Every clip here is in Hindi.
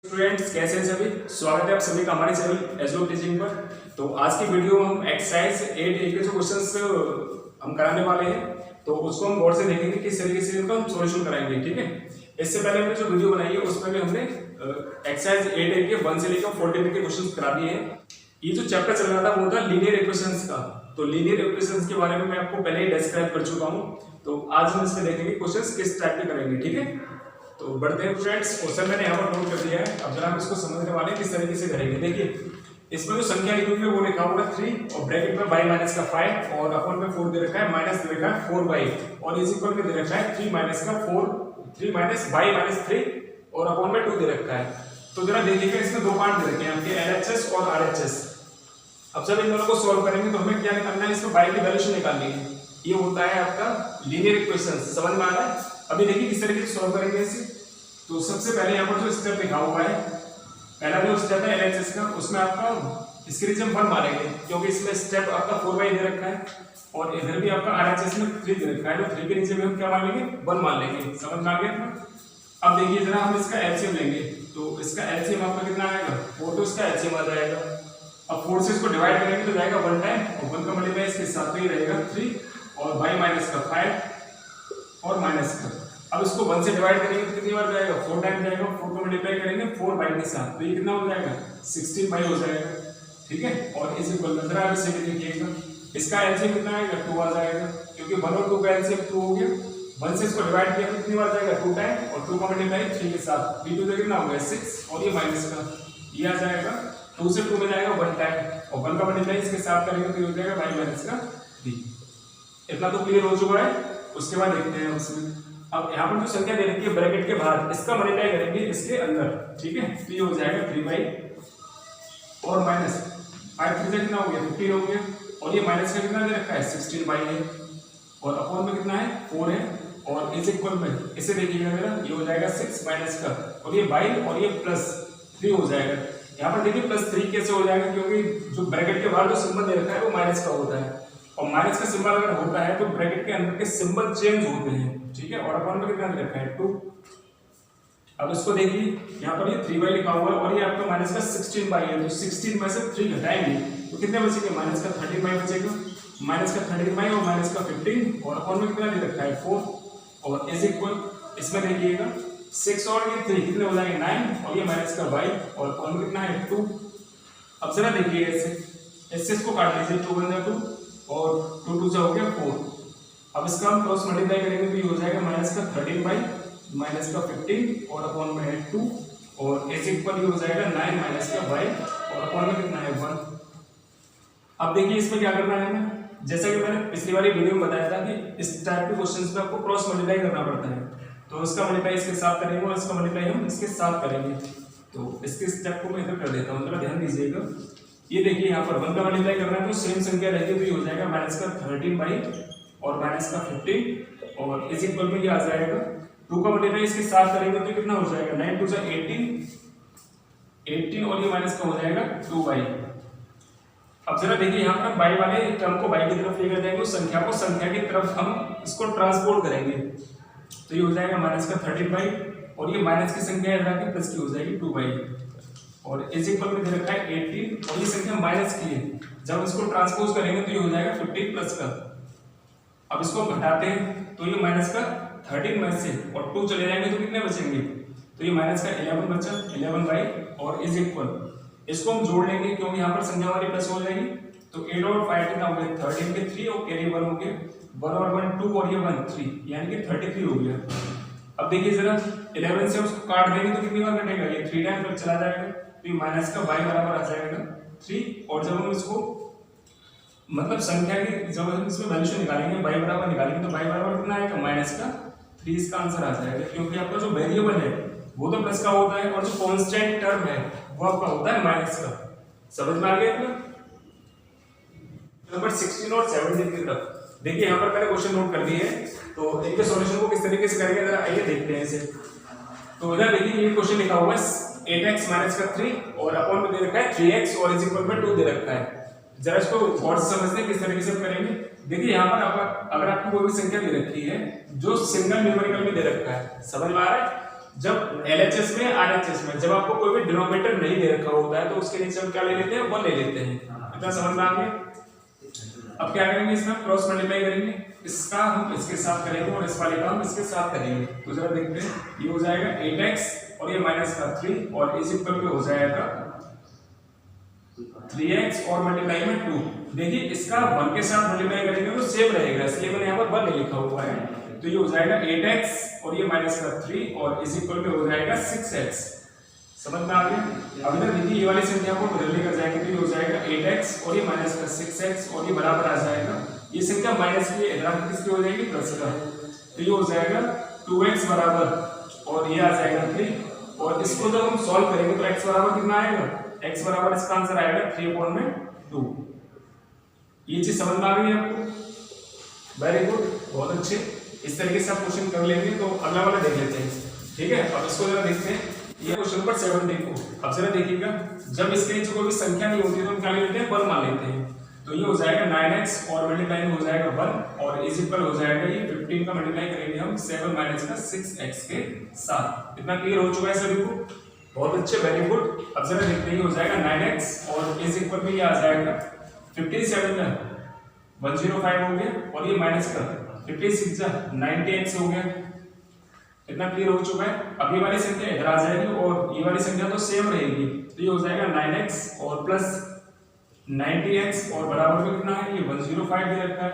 स्टूडेंट्स कैसे हैं सभी। स्वागत है आप सभी का हमारे चैनल एजो टीचिंग पर। तो आज की वीडियो में हम एक्सरसाइज 8A के जो क्वेश्चंस हम कराने वाले हैं तो उसको हम गौर से देखेंगे किस तरीके से इनका हम सॉल्यूशन कराएंगे। ठीक है, इससे पहले हमने जो वीडियो बनाई है उसमें भी हमने एक्सरसाइज 8A के 1 से लेकर 14 के क्वेश्चन करा दिए हैं। ये जो चैप्टर चल रहा था वो था लीनियर इक्वेशंस का। तो लीनियर इक्वेशंस के बारे में मैं आपको पहले ही डिस्क्राइब कर चुका हूँ। तो आज हम इसमें देखेंगे क्वेश्चंस किस टाइप के करेंगे। ठीक है, तो बढ़ते हैं फ्रेंड्स। क्वेश्चन मैंने यहाँ पर नोट कर दिया है, अब जरा हम इसको समझने वाले किस तरीके से करेंगे। देखिए इसमें जो संख्या लिखी हुई है वो लिखा हुआ है 3 और ब्रैकेट में y माइनस का 5 और अपन में 4 दे रखा है, माइनस दे रखा है 4y और इज इक्वल में दे रखा है 3 माइनस का 4 3 माइनस y माइनस 3 और अपन में 2 दे रखा है। तो जरा देखिएगा इसमें दो पार्ट दे रखे हैं आपके LHS और RHS। अब जब इन दोनों को सॉल्व करेंगे तो हमें क्या निकालना है, इसमें y की वैल्यू निकालनी है। ये होता है आपका लीनियर इक्वेशन। समझ में आ रहा है? अभी देखिए किस तरीके से सॉल्व करेंगे इसे। तो सबसे पहले यहाँ पर जो स्टेप लिखा हुआ है, पहला जो स्टेप है LHS का, उसमें आपका इसके नीचे हम 1 मारेंगे क्योंकि इसमें स्टेप आपका 4y दे रखा है और इधर भी आपका RHS में 3 दे रखा है। तो 3 के नीचे भी हम क्या मान लेंगे, 1 मान लेंगे। समझ में आ गया? अब देखिए जरा हम इसका एलसीएम लेंगे तो इसका एलसीएम आपका कितना आएगा, 4 तो इसका एलसीएम आ जाएगा। अब 4 से इसको डिवाइड करेंगे तो जाएगा 1 टाइम और 1 का मल्टीप्लाई इसके साथ में ही रहेगा 3 और y माइनस का 5 और माइनस का। अब इसको 1 से डिवाइड करेंगे तो कितनी बार जाएगा, 4 टाइम जाएगा। 4 को मल्टीप्लाई करेंगे 4y के साथ तो ये कितना हो जाएगा, 16y हो जाएगा। ठीक है, और इस इक्वल में जरा इसे भी देखिएगा, इसका एलसीएम कितना आएगा, 2 आ जाएगा क्योंकि 1 और 2 का एलसीएम 2 हो गया। 1 से इसको डिवाइड किया तो कितनी बार जाएगा, 2 टाइम और 2 का मल्टीप्लाई 3 के साथ 3 2 कितना हो गया 6 और ये माइनस का ये आ जाएगा। 2 से 2 में जाएगा 1 टाइम और 1 का मल्टीप्लाई इसके साथ करेंगे तो ये हो जाएगा y माइनस का 3। इतना तो क्लियर हो चुका है। उसके बाद देखते हैं उसमें, अब यहाँ पर जो संख्या दे रखी है ब्रैकेट के बाहर, इसका मल्टीप्लाई करेंगे इसके अंदर। ठीक है, तो ये हो जाएगा 3y और माइनस 5 3 से कितना हो गया, 15 हो गया और ये माइनस का कितना दे रखा है, 16y है और अपॉन में कितना है, 4 है और इज इक्वल में इसे देखिएगा जरा, ये हो जाएगा 6 माइनस का और ये y और ये प्लस 3 हो जाएगा। यहाँ पर देखिए प्लस 3 कैसे हो जाएगा, क्योंकि जो ब्रैकेट के बाहर जो सिंबल दे रखा है वो माइनस का होता है और माइनस का सिंबल अगर होता है तो ब्रैकेट के अंदर के सिंबल चेंज होते हैं। ठीक है, और अपॉन में कितना दे रखा है, 2। अब इसको देखिए यहाँ पर ये 3y लिखा हुआ है और ये आपका माइनस का 16y है। तो 16 में से 3 घटाएंगे तो कितने बचेंगे, माइनस का 13y बचेगा। माइनस का 13y और माइनस का 15 और अपॉन में कितना दे रखा है, 4 और इज इक्वल इसमें देखिएगा 6 और ये 3 कितने हो जाएंगे, 9 और ये माइनस का y और अपॉन में कितना है, 2। अब जरा देखिए इससे इसको काट लीजिए, 2 1 2 और 2 2 हो गया 4। अब इसका हम क्रॉस मल्टीप्लाई करेंगे तो ये हो जाएगा माइनस का 13y माइनस का 15 और अपॉन में है 2 और इज इक्वल ये हो जाएगा 9 माइनस का y और अपॉन में कितना है, 1। अब देखिए इसमें क्या करना है हमें, जैसा कि मैंने पिछली वाली वीडियो में बताया था कि इस टाइप के क्वेश्चंस में आपको क्रॉस मल्टीप्लाई करना पड़ता है। तो इसका मल्टीप्लाई इसके साथ करेंगे और इसका मल्टीप्लाई हम इसके साथ करेंगे। तो इसके स्टेप को मैं इधर कर देता हूँ, जरा ध्यान दीजिएगा। ये देखिए यहाँ पर 1 का मल्टीप्लाई करना है तो सेम संख्या रहेगी तो ये हो जाएगा माइनस का 13y और माइनस का 15 और इज इक्वल में ये आ जाएगा 2 का मल्टीप्लाई इसके साथ करेंगे तो कितना हो जाएगा, 9 2 जा 18 और ये माइनस का हो जाएगा 2y। अब जरा देखिए यहाँ पर y वाले टर्म को y की तरफ लेकर जाएंगे, उस संख्या को संख्या की तरफ हम इसको ट्रांसपोर्ट करेंगे तो ये हो जाएगा माइनस का 13y और ये माइनस की संख्या है प्लस की हो जाएगी 2y और इज इक्वल में दे रखा है 18 और ये संख्या माइनस की है। जब इसको ट्रांसपोज करेंगे तो ये हो जाएगा 15 प्लस का। अब इसको घटाते हैं तो ये माइनस का 13 में से और 2 चले जाएंगे तो कितने बचेंगे, तो ये माइनस का 11 बचा 11y और इज इक्वल इसको हम जोड़ लेंगे क्योंकि यहाँ पर संख्या हमारी प्लस हो जाएगी। तो 8 और 5 कितना हो गया, 13 के 3 और कैरी 1 हो गया, 1 और 1 2 और ये 1 3 यानी कि 33 हो गया। अब देखिए जरा 11 से उसको काट देंगे तो कितनी बार कटेगा, ये 3 टाइम तक चला जाएगा तो ये माइनस का y बराबर आ जाएगा 3 और जब हम इसको मतलब संख्या की जब हम इसमें वैल्यू निकालेंगे y बराबर निकालेंगे तो y बराबर कितना आएगा, माइनस का 3 इसका आंसर आ जाएगा क्योंकि आपका जो वेरिएबल है वो तो प्लस का होता है और जो कांस्टेंट टर्म है वो आपका होता है माइनस का। समझ में आ गया अपना। नंबर 16 और 17 की तरफ देखिए यहाँ पर मैंने क्वेश्चन नोट कर दिए हैं तो इनके सॉल्यूशन को किस तरीके से करेंगे जरा आइए देखते हैं इसे। तो इधर देखिए ये क्वेश्चन लिखा हुआ है 8x माइनस का 3 और अपॉन में दे रखा है 3x और इज इक्वल में 2 दे रखा है। जरा इसको गौर से समझते हैं किस तरीके से करेंगे। देखिए यहाँ पर अगर आपको कोई भी संख्या दे रखी है जो सिंगल न्यूमेरिकल में दे रखा है, समझ में आ रहा है, जब LHS में RHS में जब आपको कोई भी डिनोमिनेटर नहीं दे रखा होता है तो उसके नीचे हम क्या ले लेते हैं, 1 ले लेते हैं। इतना समझ में आ गया। अब क्या करेंगे, इसमें क्रॉस मल्टीप्लाई करेंगे, इसका हम इसके साथ करेंगे और इस वाले का हम इसके साथ करेंगे। तो जरा देखते हैं, ये हो जाएगा 8x और ये माइनस का 3 और इस इक्वल पे हो जाएगा 3x और मल्टीप्लाई में 2। देखिए इसका 1 के साथ मल्टीप्लाई करेंगे तो सेम रहेगा, इसलिए मैंने यहाँ पर 1 लिखा हुआ है। तो ये हो जाएगा 8x और ये माइनस का 3 और इस इक्वल पे हो जाएगा 6x। समझ में आ गया। अब इधर देखिए ये वाली संख्या को बदलने कर जाएंगे तो ये हो जाएगा 8x और ये माइनस का 6x और ये बराबर आ जाएगा, ये संख्या माइनस की है, इधर किसकी हो जाएगी, प्लस का। तो ये हो जाएगा 2x बराबर और ये आ जाएगा 3 और इसको जब हम सॉल्व करेंगे तो x बराबर कितना आएगा, x बराबर इसका आंसर आएगा 3/2। ये चीज समझ में आ गई आपको, वेरी गुड, बहुत अच्छे। इस तरीके से आप क्वेश्चन कर लेंगे। तो अगला वाला देख लेते हैं, ठीक है। अब इसको जरा देखते हैं, ये क्वेश्चन नंबर 17 को अब जरा देखिएगा, जब इसके नीचे कोई भी संख्या नहीं होती तो हम क्या ले लेते हैं, 1 मान लेते हैं। तो ये हो जाएगा 9x और मल्टीप्लाई हो जाएगा 1 और इज इक्वल हो जाएगा ये 15 का मल्टीप्लाई करेंगे हम 7 माइनस का 6x के साथ। इतना क्लियर हो चुका है सभी को, बहुत अच्छे, वेरी गुड। अब जरा देखते हैं, ये हो जाएगा 9x और इज इक्वल में ये आ जाएगा 57 का 105 हो गया और ये माइनस का 56 का 90x हो गया। इतना क्लियर हो चुका है। अब ये वाली संख्या इधर आ जाएगी और ये वाली संख्या तो सेम रहेगी, तो ये हो जाएगा 9x और प्लस 90x और बराबर में कितना है, ये 105 दे रखा है।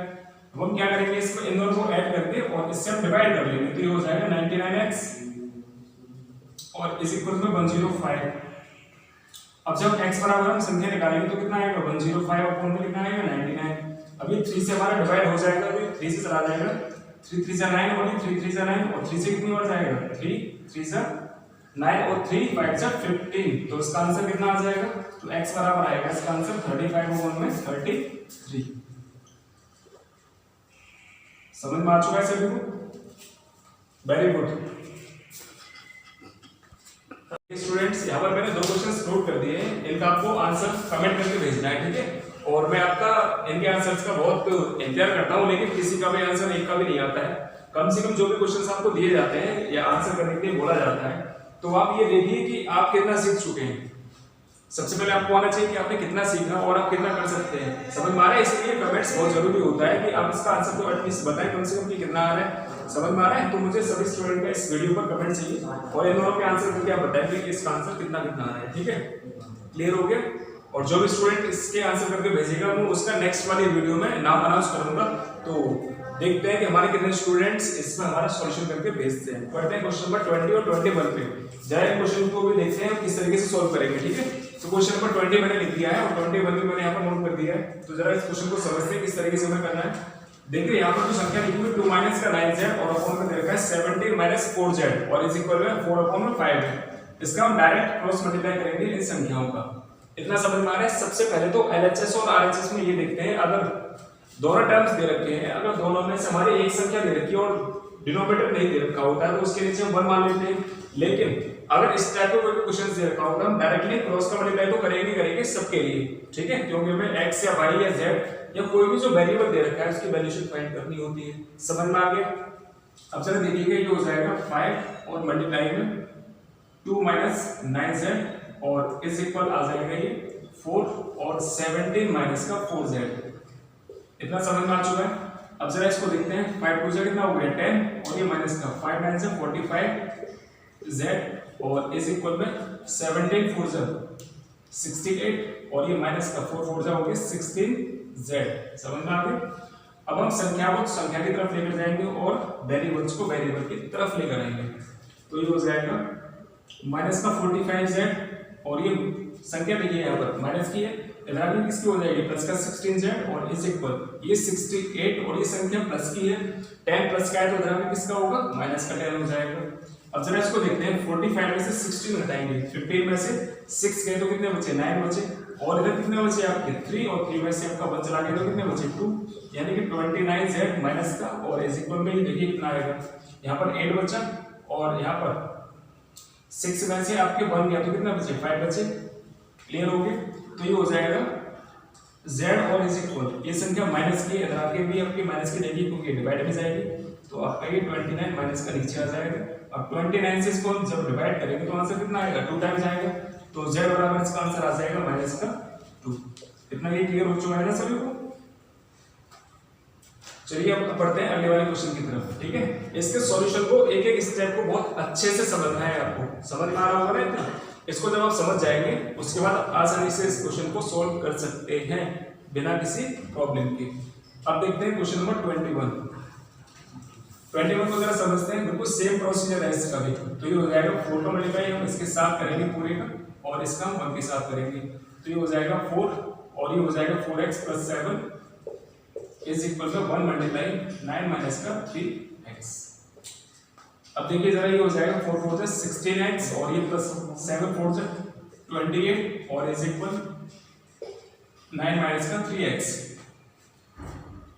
अब हम क्या करेंगे, इसको इन दोनों को ऐड करके और इससे हम डिवाइड कर लेंगे, तो ये हो जाएगा 99x और इस इक्वल में 105। अब जब x बराबर हम संख्या निकालेंगे तो कितना आएगा, 105 अपॉन में कितना आएगा, 99। अभी 3 से हमारा डिवाइड हो जाएगा तो 3 से चला जाएगा, 3 3 जा 9 और 3 3 जा 9 और 3 से कितनी बार जाएगा, 3 3 जा 9 और 3 5 जा 15। तो इसका आंसर कितना आ जाएगा, तो x बराबर आएगा इसका आंसर 35 में 33। समझ में आ चुका है सभी को, वेरी गुड। स्टूडेंट्स यहाँ पर मैंने 2 क्वेश्चंस नोट कर दिए हैं, इनका आपको आंसर कमेंट करके भेजना है, ठीक है। और मैं आपका इनके आंसर्स का बहुत इंतजार करता हूँ, लेकिन किसी का भी आंसर एक का भी नहीं आता है। कम से कम जो भी क्वेश्चंस आपको दिए जाते हैं या आंसर करने के लिए बोला जाता है, तो आप ये देखिए कि आप कितना सीख चुके हैं। सबसे पहले आपको आना चाहिए कि आपने कितना सीखा और आप कितना कर सकते हैं। समझ में आ रहा है, इसलिए कमेंट्स बहुत जरूरी होता है कि आप इसका आंसर तो एटलीस्ट बताएं कम से कम कि कितना आ रहा है। समझ में आ रहा है, तो मुझे सभी स्टूडेंट का इस वीडियो पर कमेंट चाहिए और इन दोनों के आंसर करके आप बताएंगे कि इसका आंसर कितना कितना आ रहा है, ठीक है। क्लियर हो गया। और जो भी स्टूडेंट इसके आंसर करके भेजेगा मैं उसका नेक्स्ट वाली वीडियो में नाम अनाउंस करूंगा। तो देखते हैं कि हमारे कितने स्टूडेंट्स इसमें हमारा सॉल्यूशन करके भेजते हैं। पढ़ते हैं क्वेश्चन नंबर 20 और 21 पे। जरा इन क्वेश्चन को भी देखते हैं किस तरीके से सॉल्व करेंगे, ठीक है। तो क्वेश्चन नंबर 20 मैंने लिख दिया है और 21 भी मैंने यहाँ पर नोट कर दिया है। तो जरा इस क्वेश्चन को समझते हैं किस तरीके से हमें करना है। देखिए यहाँ पर जो संख्या लिखी हुई 2 माइनस का 9z और अपॉन में दे रखा है 17 माइनस 4z और इज इक्वल में 4 अपॉन में 5 है। इसका हम डायरेक्ट क्रॉस मल्टीप्लाई करेंगे इन संख्याओं का। इतना समझ में आ रहा है। सबसे पहले तो LHS और RHS में ये देखते हैं, अगर दोनों टर्म्स दे रखे हैं, अगर दोनों में से हमारी एक संख्या दे रखी है और डिनोमिनेटर नहीं दे रखा होता है तो उसके नीचे हम 1 मान लेते हैं। लेकिन अगर इस टाइप का कोई क्वेश्चन दे रखा होगा हम डायरेक्टली क्रॉस का मल्टीप्लाई तो करेंगे सबके लिए, ठीक है, क्योंकि हमें x या y या z या कोई भी जो वेरिएबल दे रखा है उसकी वैल्यूशन फाइंड करनी होती है। समझ में आ गया। अब जरा देखिएगा, ये हो जाएगा 5 और मल्टीप्लाई में 2 माइनस 9z और इस इक्वल आ जाएगा ये 4 और 17 माइनस का 4z। इतना समझ में आ चुका है। अब जरा इसको देखते हैं, 5 2 से कितना हो गया 10 और ये माइनस का 5 9 से 45z और इस इक्वल में 17 4 से 68 और ये माइनस का 4 4 से हो गया 16z। समझ में आ गया। अब हम संख्या को संख्या की तरफ लेकर जाएंगे और वेरिएबल्स को वेरिएबल की तरफ लेकर आएंगे। तो ये हो जाएगा माइनस का 45z और ये संख्या देखिए यहाँ पर माइनस की है, इधर आगे किसकी हो जाएगी प्लस का 16z और इस इक्वल ये 68 और ये संख्या प्लस की है, 10 प्लस का है तो इधर आगे किसका होगा माइनस का 10 हो जाएगा। अब जरा इसको देखते हैं, 45 में से 16 घटाएंगे, 15 में से 6 गए तो कितने बचे 9 बचे और इधर कितने बचे आपके 3 और 3 में से आपका 1 चला गया तो कितने बचे 2, यानी कि 29z माइनस का और इस इक्वल में देखिए कितना आएगा, यहाँ पर 8 बचा और यहाँ पर 6 में से आपके 1 गया तो कितना बचे 5 बचे। क्लियर हो गए। तो ये हो जाएगा z और इज इक्वल ये संख्या माइनस की, इधर आके भी आपकी माइनस की रहेगी क्योंकि डिवाइड में जाएगी, तो आपका ये 29 माइनस का नीचे आ जाएगा। अब 29 से इसको जब डिवाइड करेंगे तो आंसर कितना आएगा, 2 टाइम्स आएगा। तो z बराबर इसका आंसर आ जाएगा माइनस का 2। इतना ये क्लियर हो चुका है ना सभी को। चलिए अब पढ़ते हैं अगले वाले क्वेश्चन की तरफ, ठीक है। इसके सॉल्यूशन को एक एक स्टेप को बहुत अच्छे से समझना है आपको, समझ में आ रहा होगा ना इतना। इसको जब आप समझ जाएंगे उसके बाद आसानी से इस क्वेश्चन को सोल्व कर सकते हैं बिना किसी प्रॉब्लम के। अब देखते हैं क्वेश्चन नंबर 21 को जरा समझते हैं। बिल्कुल सेम प्रोसीजर है इसका भी। तो ये हो जाएगा 4 का मल्टीप्लाई हम इसके साथ करेंगे पूरे का, और इसका हम 1 के साथ करेंगे। तो ये हो जाएगा 4 और ये हो जाएगा 4x + 7 is equal to 1 multiply 9 minus का 3x। अब देखिए जरा, ये हो जाएगा 4 4 से 16x और ये प्लस 7 4 से 28 और इज इक्वल 9 माइनस का 3x।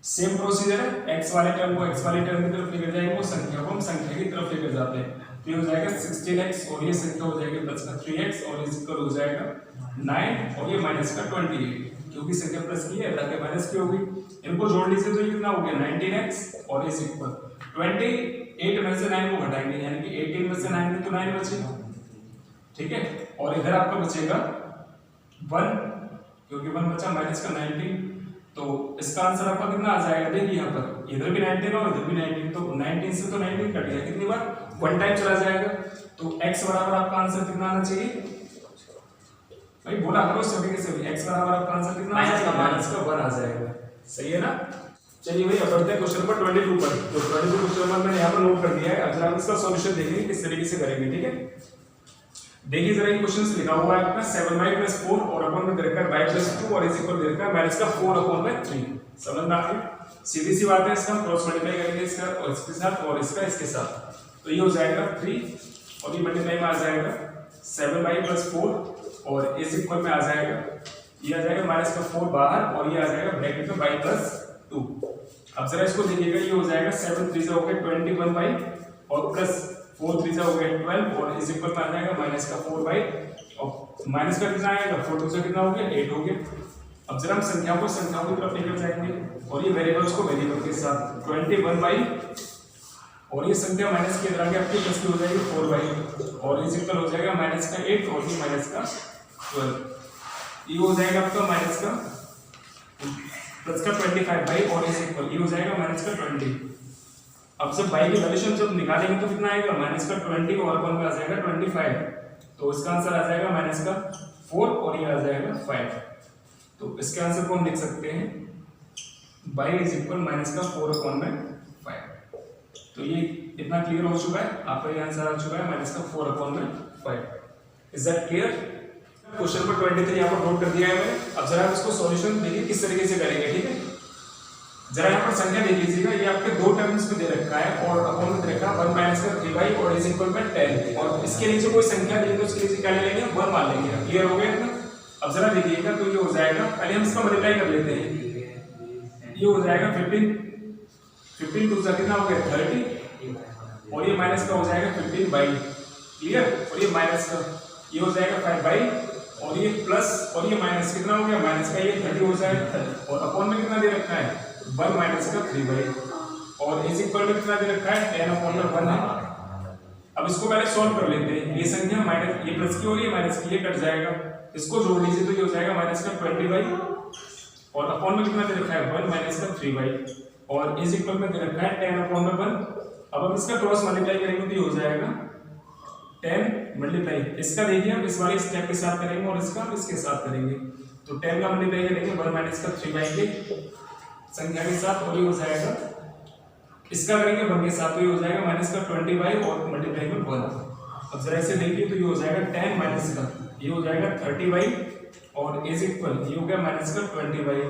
सेम प्रोसीजर है, x वाले टर्म को x वाले टर्म की तरफ लेकर जाएंगे, वो संख्या को हम संख्या की तरफ लेकर जाते हैं। तो ये हो जाएगा 16x और ये संख्या हो जाएगी प्लस का 3x और इज इक्वल हो जाएगा 9 और ये माइनस का 28, क्योंकि संख्या प्लस की है ताकि माइनस की होगी। इनको जोड़ लीजिए तो ये कितना हो गया 19x और इज इक्वल 28 में से 9 को घटाएंगे, यानी कि 18 में से 9 में तो 9 बचेगा, ठीक है। और इधर आपका बचेगा 1, क्योंकि 1 बचा माइनस का 19। तो इसका आंसर आपका कितना आ जाएगा, देखिए यहाँ पर इधर भी 19 और इधर भी 19, तो 19 से तो 19 कट गया, कितनी बार 1 टाइम चला जाएगा। तो x बराबर आपका आंसर कितना आना चाहिए भाई, बोला करो सभी के सभी। x बराबर आपका आंसर कितना आ जाएगा, माइनस का 1 आ जाएगा, सही है ना। चलिए भाई अब बढ़ते हैं क्वेश्चन नंबर 22 पर। तो 22 क्वेश्चन नंबर मैंने यहाँ पर नोट कर दिया है। अब हम इसका सॉल्यूशन देखेंगे किस तरीके से करेंगे, ठीक है। देखिए जरा ये क्वेश्चन लिखा हुआ है आपका 7y + 4 और अपन में दे रखा है y + 2 और इज इक्वल दे रखा है माइनस का 4/3। समझ में आ गई, सीधी सी बात है। इसका क्रॉस मल्टीप्लाई करेंगे इसका और इसके साथ और इसका इसके साथ, तो ये हो जाएगा 3 और ये मल्टीप्लाई में आ जाएगा 7y + 4 और इज इक्वल में आ जाएगा, ये आ जाएगा माइनस का 4 बाहर और ये आ जाएगा ब्रैकेट में y + 2। अब जरा इसको देखिएगा, ये हो जाएगा 7 3 हो गया 21y और प्लस 4 3 हो गया 12 और इज इक्वल में आ जाएगा माइनस का 4y और माइनस का कितना आएगा 4 2 से कितना हो गया 8 हो गया। अब जरा हम संख्याओं की तरफ लेकर जाएंगे और ये वेरिएबल्स को वेरिएबल के साथ 21y और ये संख्या माइनस की इधर आगे आपकी प्लस की हो जाएगी 4y और इज इक्वल हो जाएगा माइनस का 8 और ये माइनस का 12, ये हो जाएगा आपका माइनस का प्लस का 25y और इज इक्वल ये हो जाएगा माइनस का 20। अब जब y की वैल्यू जब निकालेंगे तो कितना आएगा माइनस का 20 और 1 में आ जाएगा 25, तो इसका आंसर आ जाएगा माइनस का 4 और ये आ जाएगा 5। तो इसके आंसर को हम लिख सकते हैं y इज इक्वल माइनस का 4/5। तो ये इतना क्लियर हो चुका है, आपका ये आंसर आ चुका है माइनस का 4/5। Is that clear. Question number 23 यहाँ पर नोट कर दिया है मैंने। अब जरा आप इसको सॉल्यूशन देखिए किस तरीके से करेंगे, ठीक है। जरा यहाँ पर संख्या देख लीजिएगा, ये आपके दो टर्म्स में दे रखा है और अपॉन में दे रखा है 1 माइनस का 3y और इज इक्वल में 10 और इसके नीचे कोई संख्या दी तो उसके नीचे क्या ले लेंगे 1 मान लेंगे। क्लियर हो गया इतना। अब जरा देखिएगा तो ये हो जाएगा, पहले हम इसका मल्टीप्लाई कर लेते हैं। ये हो जाएगा 15 2 कितना हो गया 30 और ये माइनस का हो जाएगा 15y। क्लियर। और ये माइनस का ये हो जाएगा 5y और ये प्लस और ये माइनस कितना हो गया माइनस का ये 30 हो जाएगा और अपॉन में कितना दे रखा है 1 माइनस का 3y और इज इक्वल में कितना दे रखा है 10/1 है। अब इसको पहले सॉल्व कर लेते हैं। ये संख्या माइनस ये प्लस की और ये माइनस की ये कट जाएगा, इसको जोड़ लीजिए तो ये हो जाएगा माइनस का 20y और अपॉन में कितना दे रखा है 1 माइनस का 3y और इज इक्वल में दे रखा है 10/1। अब हम इसका क्रॉस मल्टीप्लाई करेंगे तो ये हो जाएगा 10 मल्टीप्लाई इसका देखिए हम इस वाले स्टेप के साथ करेंगे और इसका इसके साथ करेंगे। तो 10 का मल्टीप्लाई करेंगे 1 माइनस का 3y के संख्या के साथ और ये हो जाएगा इसका करेंगे 1 के साथ तो ये हो जाएगा माइनस का 20y और मल्टीप्लाई में 1। अब जरा इसे देखिए तो ये हो जाएगा 10 माइनस का ये हो जाएगा 30y और इज इक्वल ये हो गया माइनस का 20y।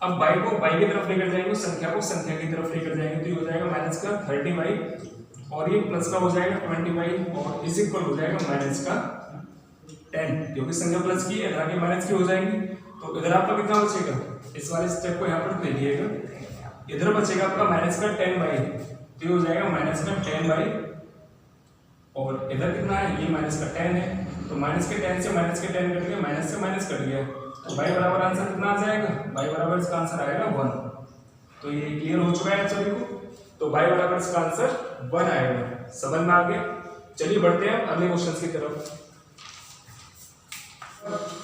अब y को y की तरफ लेकर जाएंगे, संख्या को संख्या की तरफ लेकर जाएंगे तो ये हो जाएगा माइनस का 30y और ये प्लस का हो जाएगा 20y और इज इक्वल हो जाएगा माइनस का 10 क्योंकि संख्या प्लस की है आगे माइनस की हो जाएंगी। तो इधर आपका कितना बचेगा, इस वाले स्टेप को यहाँ पर देखिएगा, इधर बचेगा आपका माइनस का 10y तो ये हो जाएगा माइनस का 10y और इधर कितना है ये माइनस का 10 है तो माइनस के 10 से माइनस के 10 कट गया, माइनस से माइनस कट गया तो y बराबर आंसर कितना आ जाएगा, y बराबर इसका आंसर आएगा 1। तो ये क्लियर हो चुका है सभी को। तो y बराबर इसका आंसर 1 आएगा। समझ में आ गया? चलिए बढ़ते हैं अगले क्वेश्चन की तरफ।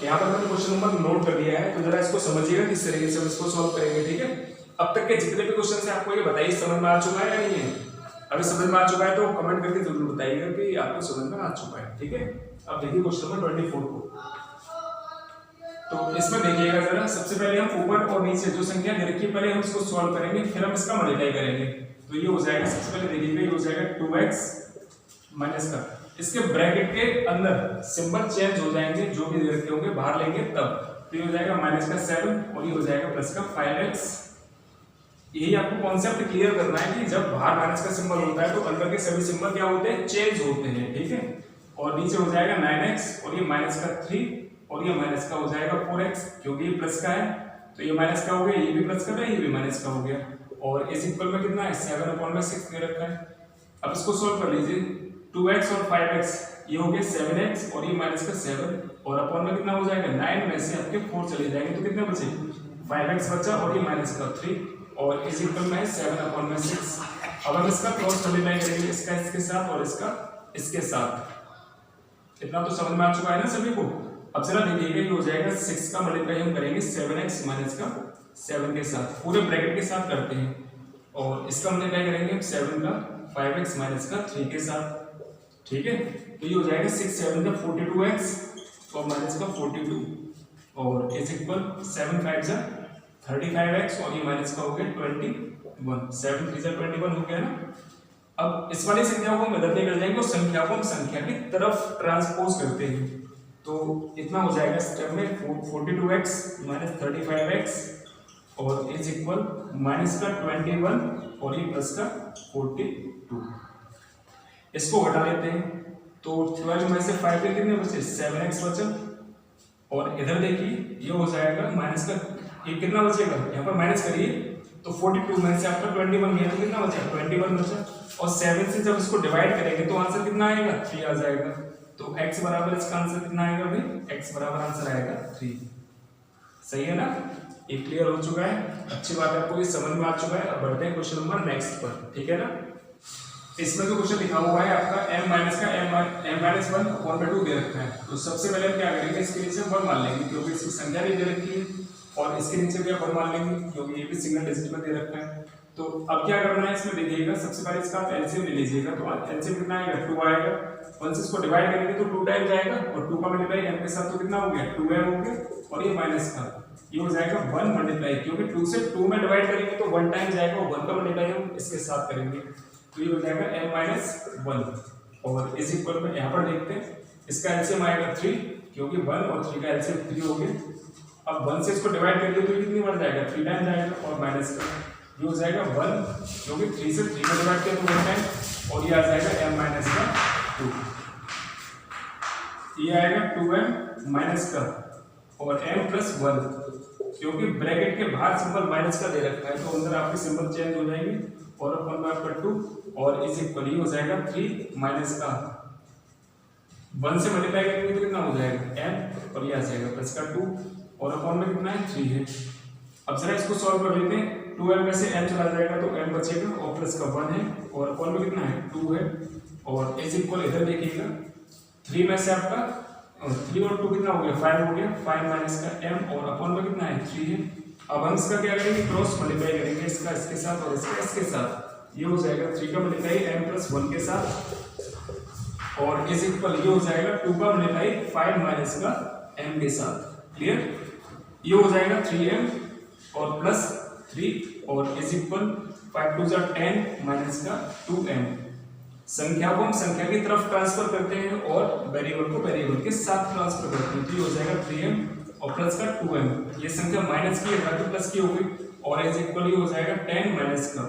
यहाँ पर मैंने क्वेश्चन नंबर नोट कर दिया है, तो जरा इसको समझिएगा किस तरीके से हम इसको सॉल्व करेंगे। ठीक है, अब तक के जितने भी क्वेश्चन है आपको ये बताइए समझ में आ चुका है या नहीं है? अगर समझ में आ चुका है तो कमेंट करके जरूर बताइएगा कि आपको समझ में आ चुका है। ठीक है, अब देखिए क्वेश्चन नंबर 24 को। तो इसमें देखिएगा जरा, सबसे पहले हम ऊपर और नीचे जो संख्या दे रखी है पहले हम इसको सॉल्व करेंगे, फिर हम इसका मल्टीप्लाई करेंगे। तो ये हो जाएगा, सबसे पहले देखिएगा ये हो जाएगा 2x माइनस का, इसके ब्रैकेट के अंदर सिंबल चेंज हो जाएंगे, जो भी दे रखे होंगे बाहर लेंगे तब। तो ये हो जाएगा माइनस का 7 और ये हो जाएगा प्लस का 5x। यही आपको कॉन्सेप्ट क्लियर करना है कि जब बाहर माइनस का सिंबल होता है तो अंदर के सभी सिंबल क्या होते हैं, चेंज होते हैं। ठीक है, और नीचे हो जाएगा 9x और ये माइनस का 3 और ये माइनस का हो जाएगा 4x, क्योंकि ये प्लस का है तो ये माइनस का हो गया, ये भी प्लस का है, ये भी माइनस का हो गया। और इस इक्वल में कितना है, 7/6 दे रखा है। अब इसको सोल्व कर लीजिए, 2x और 5x ये हो गया 7x और ये माइनस का 7 और अपॉन में कितना हो जाएगा, 9 में से आपके 4 चले जाएंगे तो कितने बचे, 5x बचा और ये माइनस का 3 और इस इक्वल में है 7/6। अब हम इसका क्रॉस मल्टीप्लाई करेंगे, इसका इसके साथ और इसका इसके साथ। इतना तो समझ में आ चुका है ना सभी को? अब जरा देखिएगा ये हो जाएगा 6 का मल्टीप्लाई हम करेंगे 7x माइनस का 7 के साथ, पूरे ब्रैकेट के साथ करते हैं। और इसका मल्टीप्लाई करेंगे हम 7 का 5x माइनस का 3 के साथ। ठीक है, तो ये हो जाएगा 6 7 का 42x और माइनस का 42 और इज इक्वल 7 5 जा 35x और ये माइनस का हो गया 21, 7 3 जा 21 हो गया ना। अब इस वाली संख्या को हम इधर लेकर जाएंगे और संख्या को हम संख्या की तरफ ट्रांसपोज करते हैं। तो इतना हो जाएगा स्टेप में 42x माइनस 35x और इज इक्वल माइनस का 21 और ये प्लस का 42। इसको हटा लेते हैं तो 12 में से 5 के कितने बचे, 7x बचा। और इधर देखिए ये हो जाएगा माइनस का, ये कितना बचेगा, यहाँ पर माइनस करिए तो 42 में से आपका 21 गया तो कितना बचा, 21 बचा। और 7 से जब इसको डिवाइड करेंगे तो आंसर कितना आएगा, 3 आ जाएगा। तो x बराबर इसका आंसर कितना आएगा भाई, x बराबर आंसर आएगा 3। सही है ना, ये क्लियर हो चुका है, अच्छी बात है, आपको ये समझ में आ चुका है। अब बढ़ते हैं क्वेश्चन नंबर नेक्स्ट पर। ठीक है ना, इसमें जो क्वेश्चन लिखा हुआ है आपका m माइनस का m-1 अपॉन में 2 दे रखा है। तो सबसे पहले हम क्या करेंगे, इसके नीचे 1 मान लेंगे क्योंकि इसकी संख्या भी दे रखी है, और इसके नीचे भी 1 मान लेंगे क्योंकि ये भी सिंगल डिजिट में दे रखा है। तो अब क्या करना है, इसमें देखिएगा सबसे पहले इसका आप एलसीएम ले लीजिएगा। तो एलसीएम कितना आएगा, 2 आएगा। 1 से इसको डिवाइड करेंगे तो 2 टाइम्स आएगा और 2 का मल्टीप्लाई m के साथ तो कितना हो गया, 2m हो गया और ये माइनस का ये हो जाएगा 1 मल्टीप्लाई, क्योंकि 2 से 2 में डिवाइड करेंगे तो 1 टाइम जाएगा और 1 का मल्टीप्लाई हम इसके साथ करेंगे तो ये हो जाएगा m-1 और इस इक्वल में यहाँ पर देखते हैं इसका एलसीएम आएगा 3, क्योंकि 1 और 3 का एलसीएम 3 हो गया। अब 1 से इसको डिवाइड करेंगे तो कितनी बार जाएगा, 3 टाइम जाएगा और माइनस का ये हो जाएगा 1, क्योंकि 3 से 3 को डिवाइड किया तो 1 टाइम और ये आ जाएगा m-2, ये आएगा 2m माइनस का और m+1, क्योंकि ब्रैकेट के बाहर सिंबल माइनस का दे रखा है तो अंदर आपके सिंबल चेंज हो जाएंगे और अपन में आपका 2 और इस इक्वल ही हो जाएगा 3 माइनस का 1 से मल्टीप्लाई करेंगे तो कितना हो जाएगा m और ये आ जाएगा प्लस का 2 और अपॉन में कितना है 3 है। अब जरा इसको सॉल्व कर लेते हैं, 2m में से m चला जाएगा तो m बचेगा और प्लस का 1 है और अपॉन में कितना है 2 है और इस इक्वल इधर देखिएगा 3 में से आपका 3 और 2 कितना हो गया, 5 हो गया, 5 माइनस का m और अपॉन में कितना है 3 है। अब हम इसका क्या करेंगे, क्रॉस मल्टीप्लाई करेंगे इसका इसके साथ और इसका इसके साथ। ये हो जाएगा 3 का मल्टीप्लाई m+1 के साथ और इस इक्वल ये हो जाएगा 2 का मल्टीप्लाई 5 माइनस का m के साथ। क्लियर, ये हो जाएगा 3m और प्लस 3 और इस इक्वल 5 2 10 माइनस का 2m। संख्या को हम संख्या की तरफ ट्रांसफर करते हैं और वेरिएबल को वेरिएबल के साथ ट्रांसफर करते हैं तो ये हो जाएगा 3m और प्लस का 2m। ये संख्या माइनस की है तो प्लस की हो गई और इस इक्वल ये हो जाएगा 10 माइनस का,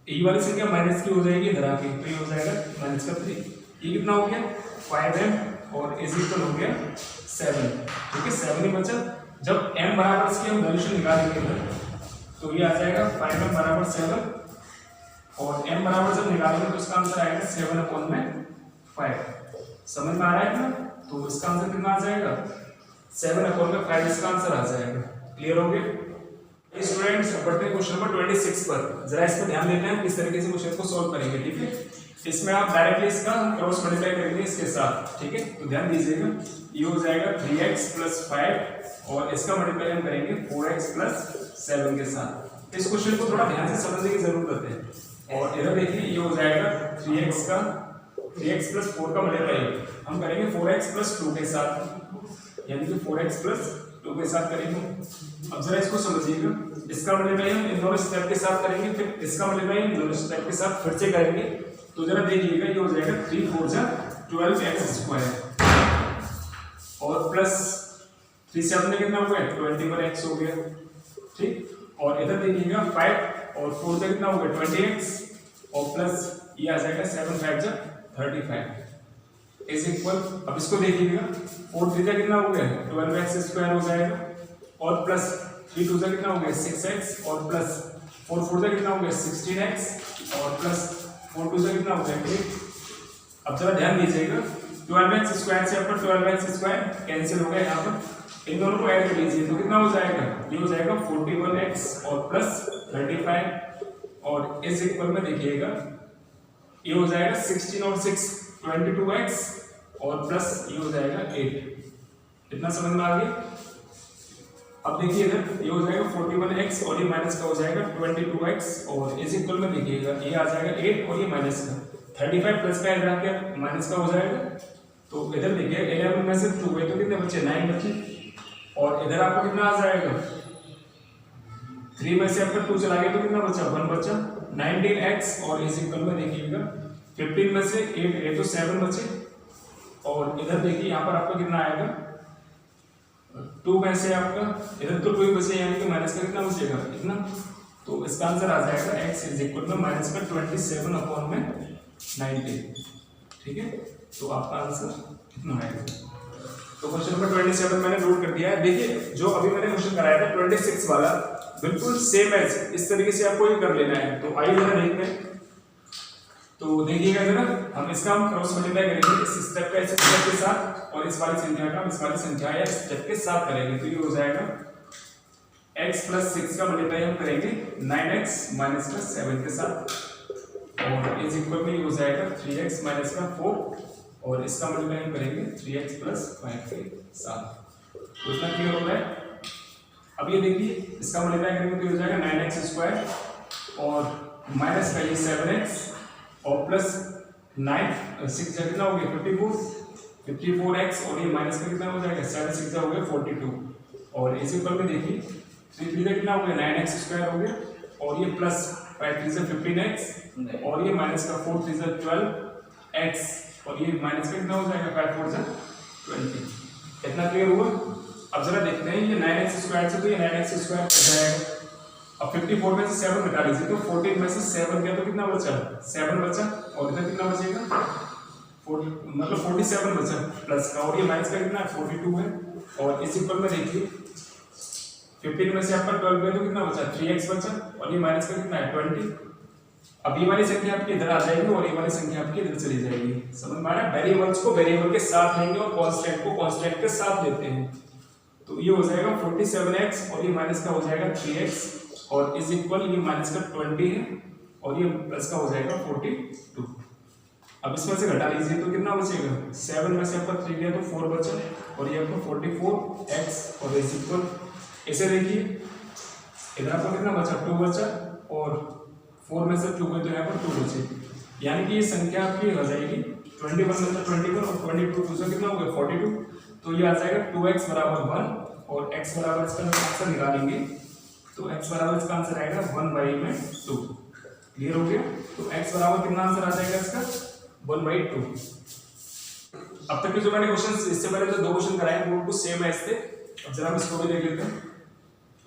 ये वाली संख्या माइनस की हो जाएगी इधर आके तो ये हो जाएगा माइनस का 3। ये कितना हो गया 5m और इस इक्वल हो गया 7, ठीक है 7 ही बचा। जब m बराबर इसकी हम वैल्यूशन निकालेंगे तो ये आ जाएगा 5m बराबर 7 और m बराबर जब निकालेंगे तो इसका आंसर आएगा 7/5। समझ में आ रहा है ना, तो इसका आंसर कितना आ जाएगा 7/5, इसका आंसर आ जाएगा। क्लियर हो गया स्टूडेंट? स्टूडेंट्स बढ़ते हैं क्वेश्चन नंबर 26 पर। जरा इस पर ध्यान देते हैं किस तरीके से क्वेश्चन को सॉल्व करेंगे, ठीक है। इसमें आप डायरेक्टली इसका क्रॉस मल्टीप्लाई करेंगे इसके साथ, ठीक है। तो ध्यान दीजिएगा, ये हो जाएगा 3x + 5 और इसका मल्टीप्लाई हम करेंगे 4x + 7 के साथ। इस क्वेश्चन को थोड़ा ध्यान से समझने की जरूरत है। और इधर देखिए ये हो जाएगा 3x + 4 का मल्टीप्लाई हम करेंगे 4x + 2 के साथ, यानी कि 4x + 2 के साथ करेंगे। अब जरा इसको समझिएगा, इसका मल्टीप्लाई हम इन दोनों स्टेप के साथ करेंगे, फिर इसका मल्टीप्लाई इन दोनों स्टेप के साथ फिर से करेंगे। तो जरा देखिएगा, ये हो जाएगा 3 × 4 = 12x² और प्लस 3 से अपने कितना हो गया 21x हो गया, ठीक। और इधर देखिएगा 5 और 4 से कितना हो गया 20x और प्लस ये आ जाएगा 7 × 5 = 35 इज इक्वल। अब इसको देखिएगा, 4 × 3 से कितना हो गया 12x² हो जाएगा और प्लस 3 × 2 से कितना हो गया 6x और प्लस 4 × 4 से कितना हो गया 16x और प्लस 4 × 2 से कितना हो गया 8। अब जरा ध्यान दीजिएगा, 12x² से आपका 12x² कैंसिल हो गया, यहाँ पर इन दोनों को ऐड कर लीजिए तो कितना हो जाएगा, ये हो जाएगा 41x और प्लस 35 और इस इक्वल में देखिएगा ये हो जाएगा 16 और 6 22x और प्लस ये हो जाएगा 8। इतना समझ में आ गया। अब देखिए इधर ये हो जाएगा 41x और ये माइनस का हो जाएगा 22x और इस इक्वल में देखिएगा ये आ जाएगा 8 और ये माइनस का 35 प्लस का इधर आके माइनस का हो जाएगा। तो इधर देखिए 11 में से 2 गए तो कितने बचे 9 बचे और इधर आपको कितना आ जाएगा 3 में से आपका 2 चला गया तो कितना बचा 1 बचा 19x और इस इक्वल में देखिएगा 15 में से 8 गए तो 7 बचे और इधर देखिए यहाँ पर आपका कितना आएगा 2 में से आपका इधर तो 2 ही बचे यानी कि माइनस का कितना बचेगा इतना। तो इसका आंसर आ जाएगा x = माइनस का 27/90, ठीक है। तो आपका आंसर कितना आएगा। तो क्वेश्चन नंबर 27 मैंने नोट कर दिया है। देखिए जो अभी मैंने क्वेश्चन कराया था 26 वाला बिल्कुल सेम है, इस तरीके से आपको ये कर लेना है। तो आइए जरा देखते हैं। तो देखिएगा जरा, हम इसका क्रॉस मल्टीप्लाई करेंगे इस स्टेप का इस स्टेप के साथ और इस वाली संख्या का इस वाली संख्या या स्टेप के साथ करेंगे। तो ये हो जाएगा x + 6 का मल्टीप्लाई हम करेंगे 9x - 7 के साथ और इज इक्वल में ये हो जाएगा 3x - 4 और इसका मल्टीप्लाई हम करेंगे 3x + 5 के साथ। तो इतना क्लियर हो रहा है। अब ये देखिए इसका मल्टीप्लाई करेंगे तो ये हो जाएगा 9x² और माइनस का ये 7x और प्लस 9 6 कितना हो गया 54x और ये माइनस का कितना हो जाएगा 7 6 हो गया 42 और इसी ऊपर में देखिए 3 3 कितना हो गया 9x² हो गया और ये प्लस 5 3 से 15x और ये माइनस का 4 3 से 12x और ये माइनस का कितना हो जाएगा 5 4 से 20। इतना क्लियर हुआ। अब जरा देखते हैं ये 9x² से तो ये 9x² कट जाएगा। अब 54 में से 7 घटा लीजिए तो 14 में से 7 गया तो कितना बचा 7 बचा और इधर कितना बचेगा 47 बचा प्लस का और ये माइनस का कितना 42 है और इस इक्वल में देखिए 15 में से आपका 12 गया तो कितना बचा 3x बचा और ये माइनस का कितना है 20। अब ये वाली संख्या आपकी इधर आ जाएगी और ये वाली संख्या आपकी इधर चली जाएगी। समझ में आ रहा है। वेरिएबल्स को वेरिएबल के साथ लेंगे और कांस्टेंट को कांस्टेंट के साथ लेते हैं। तो ये हो जाएगा 47x और ये माइनस का हो जाएगा 3x और इज इक्वल ये माइनस का 20 है और ये प्लस का हो जाएगा 42। अब इसमें से घटा लीजिए तो कितना बचेगा 7 में से आपका 3 गया तो 4 बचा और ये आपका 44x और इज इक्वल ऐसे देखिए इधर आपका कितना बचा 2 बचा और 4 में से 2 गए तो यहाँ पर 2 बचे यानी कि ये संख्या आपकी हो जाएगी 21 में से 21 और 22 2 से कितना हो गया 42। तो ये आ जाएगा 2x = 1 और x बराबर इसका आंसर निकालेंगे तो x बराबर इसका आंसर आएगा 1/2। क्लियर हो गया। तो x बराबर कितना आंसर आ जाएगा इसका 1/2। अब तक के जो मैंने क्वेश्चंस इससे पहले जो 2 क्वेश्चन कराए वो कुछ सेम है इससे। अब जरा हम इसको भी देख लेते हैं।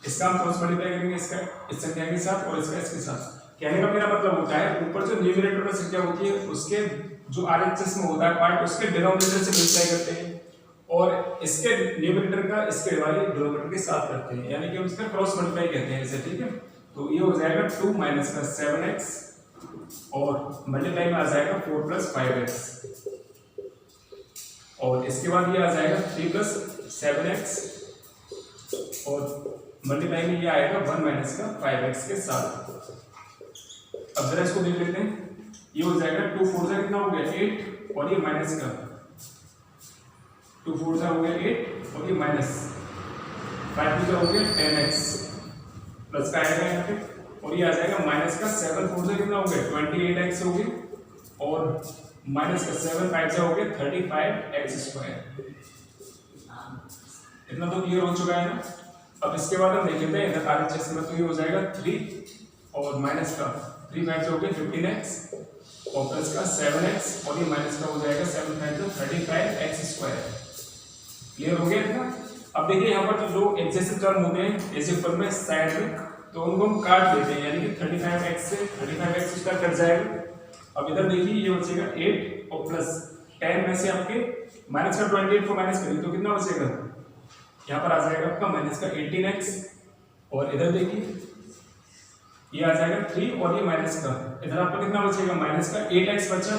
इसका हम क्रॉस मल्टीप्लाई करेंगे इसका इस संख्या के साथ और इसका इसके साथ। कहने का मेरा मतलब होता है ऊपर जो न्यूमरेटर में संख्या होती है उसके जो RHS में होता है पार्ट उसके डिनोमिनेटर से मल्टीप्लाई करते हैं और इसके न्यूमरेटर का इसके वाले डिनोमिनेटर के साथ करते हैं यानी कि हम इसका क्रॉस मल्टीप्लाई कहते हैं इसे। ठीक है। तो ये हो जाएगा 2 माइनस का 7x और मल्टीप्लाई में आ जाएगा 4 प्लस 5x और इसके बाद ये आ जाएगा 3 प्लस 7x और मल्टीप्लाई में ये आएगा 1 माइनस का 5x के साथ। अब जरा इसको देख लेते हैं, ये हो जाएगा 2 4 जा कितना हो गया 8 और ये माइनस का 2 4 जा हो गया 8 और ये माइनस 5 2 जा हो गया 10x प्लस का आएगा यहाँ पे और ये आ जाएगा माइनस का 7 4 जा कितना हो गया 28x हो गया और माइनस का 7 5 जा हो गया 35x स्क्वायर। इतना तो क्लियर हो चुका है ना। अब इसके बाद हम देख लेते हैं इधर RHS में, तो ये हो जाएगा 3 और माइनस का 3 5 हो गया 15x और प्लस का 7x और ये माइनस का हो जाएगा 7 5 तो 35x स्क्वायर। क्लियर हो गया इतना। अब देखिए यहाँ पर जो एडजेसेंट टर्म होते हैं ऐसे फॉर्म में साइड में, तो उनको हम काट देते हैं, यानी कि 35x से 35x स्क्वायर कट जाएगा। अब इधर देखिए ये बचेगा 8 और प्लस 10 में से आपके माइनस का 28 को माइनस करिए तो कितना बचेगा, यहाँ पर आ जाएगा आपका माइनस का 18x और इधर देखिए ये आ जाएगा 3 और ये माइनस का, इधर आपका कितना बचेगा माइनस का 8x बचा।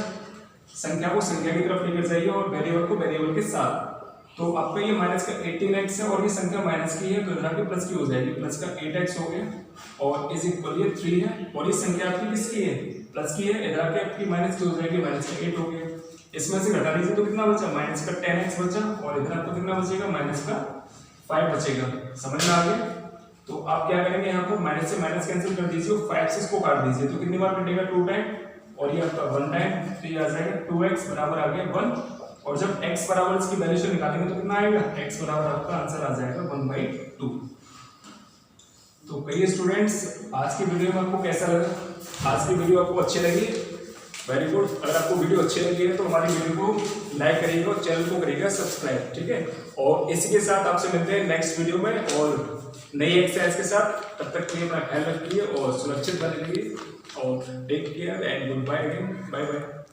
संख्या को संख्या की तरफ लेकर जाइए और वेरिएबल को वेरिएबल के साथ, तो आपका ये माइनस का 18x है और ये संख्या माइनस की है तो इधर आपकी प्लस की हो जाएगी, प्लस का 8x हो गया और इज इक्वल ये 3 है और ये संख्या आपकी किसकी है प्लस की है, इधर आपकी माइनस की हो जाएगी, माइनस का 8 हो गया। इसमें से घटा दीजिए तो कितना बचा माइनस का 10x बचा और इधर आपको कितना बचेगा माइनस का 5 बचेगा। समझ में आ गया। तो आप क्या करेंगे यहाँ पर माइनस से माइनस कैंसिल कर दीजिए और 5 से इसको काट दीजिए तो कितनी बार कटेगा 2 टाइम और ये आपका 1 टाइम, तो ये आ जाएगा 2x बराबर आ गया 1 और जब x बराबर इसकी वैल्यू से निकालेंगे तो कितना आएगा x बराबर आपका आंसर आ जाएगा 1/2। तो कहिए स्टूडेंट्स आज की वीडियो में आपको कैसा लगा, आज की वीडियो आपको अच्छी लगी, वेरी गुड। अगर आपको वीडियो अच्छी लगी है तो हमारी वीडियो को लाइक करिएगा और चैनल को करिएगा सब्सक्राइब, ठीक है। और इसी के साथ आपसे मिलते हैं नेक्स्ट वीडियो में और नई एक्सरसाइज के साथ। तब तक के लिए अपना ख्याल रखिए और सुरक्षित बने रहिए और take care and goodbye again, bye bye.